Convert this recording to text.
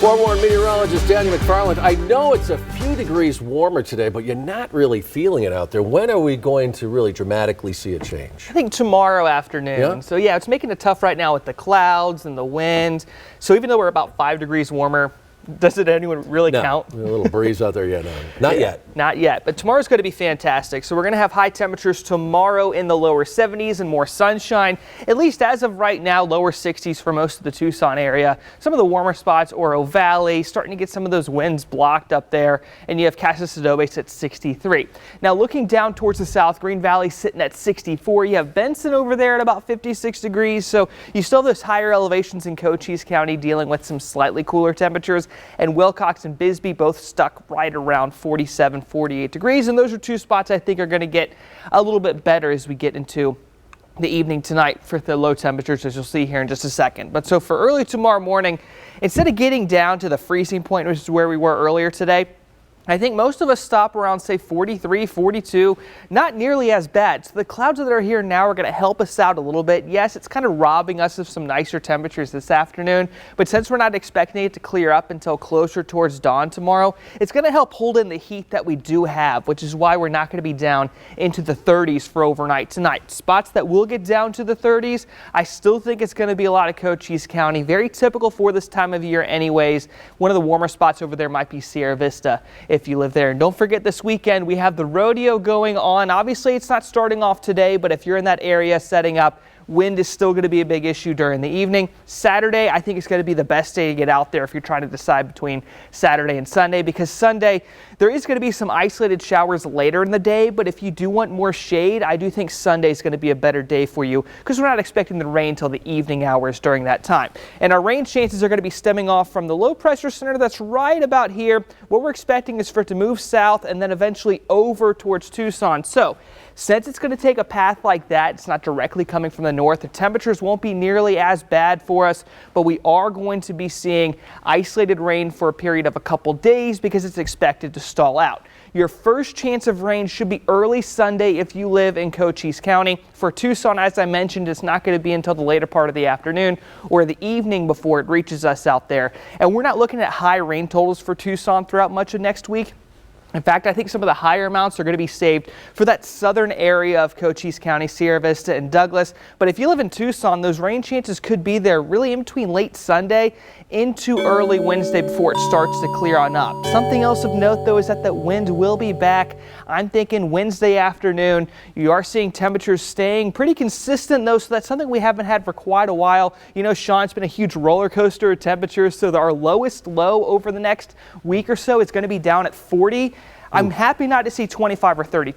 Forewarned meteorologist Daniel McFarland. I know it's a few degrees warmer today, but you're not really feeling it out there. When are we going to really dramatically see a change? I think tomorrow afternoon. Yeah? So yeah, it's making it tough right now with the clouds and the wind. So even though we're about 5 degrees warmer, does it anyone really count? A little breeze out there yet? No, not yet. Not yet, but tomorrow's going to be fantastic. So we're going to have high temperatures tomorrow in the lower 70s and more sunshine. At least as of right now, lower 60s for most of the Tucson area. Some of the warmer spots, Oro Valley, starting to get some of those winds blocked up there. And you have Casas Adobes at 63. Now looking down towards the south, Green Valley sitting at 64. You have Benson over there at about 56 degrees. So you still have those higher elevations in Cochise County dealing with some slightly cooler temperatures. And Wilcox and Bisbee both stuck right around 47, 48 degrees. And those are two spots I think are going to get a little bit better as we get into the evening tonight for the low temperatures, as you'll see here in just a second. But so for early tomorrow morning, instead of getting down to the freezing point, which is where we were earlier today, I think most of us stop around, say, 43, 42, not nearly as bad. So the clouds that are here now are going to help us out a little bit. Yes, it's kind of robbing us of some nicer temperatures this afternoon, but since we're not expecting it to clear up until closer towards dawn tomorrow, it's going to help hold in the heat that we do have, which is why we're not going to be down into the 30s for overnight tonight. Spots that will get down to the 30s, I still think it's going to be a lot of Cochise County. Very typical for this time of year anyways. One of the warmer spots over there might be Sierra Vista, if you live there. And don't forget, this weekend we have the rodeo going on. Obviously it's not starting off today, but if you're in that area setting up, wind is still going to be a big issue during the evening. Saturday, I think it's going to be the best day to get out there if you're trying to decide between Saturday and Sunday, because Sunday there is going to be some isolated showers later in the day, but if you do want more shade, I do think Sunday is going to be a better day for you because we're not expecting the rain till the evening hours during that time. And our rain chances are going to be stemming off from the low pressure center that's right about here. What we're expecting is for it to move south and then eventually over towards Tucson. So since it's going to take a path like that, it's not directly coming from the north, the temperatures won't be nearly as bad for us, but we are going to be seeing isolated rain for a period of a couple days because it's expected to stall out. Your first chance of rain should be early Sunday if you live in Cochise County. For Tucson, as I mentioned, it's not going to be until the later part of the afternoon or the evening before it reaches us out there. And we're not looking at high rain totals for Tucson throughout much of next week. In fact, I think some of the higher amounts are going to be saved for that southern area of Cochise County, Sierra Vista and Douglas. But if you live in Tucson, those rain chances could be there really in between late Sunday into early Wednesday before it starts to clear on up. Something else of note, though, is that the wind will be back. I'm thinking Wednesday afternoon. You are seeing temperatures staying pretty consistent, though, so that's something we haven't had for quite a while. You know, Sean, it's been a huge roller coaster of temperatures, so our lowest low over the next week or so is going to be down at 40. I'm happy not to see 25 or 32.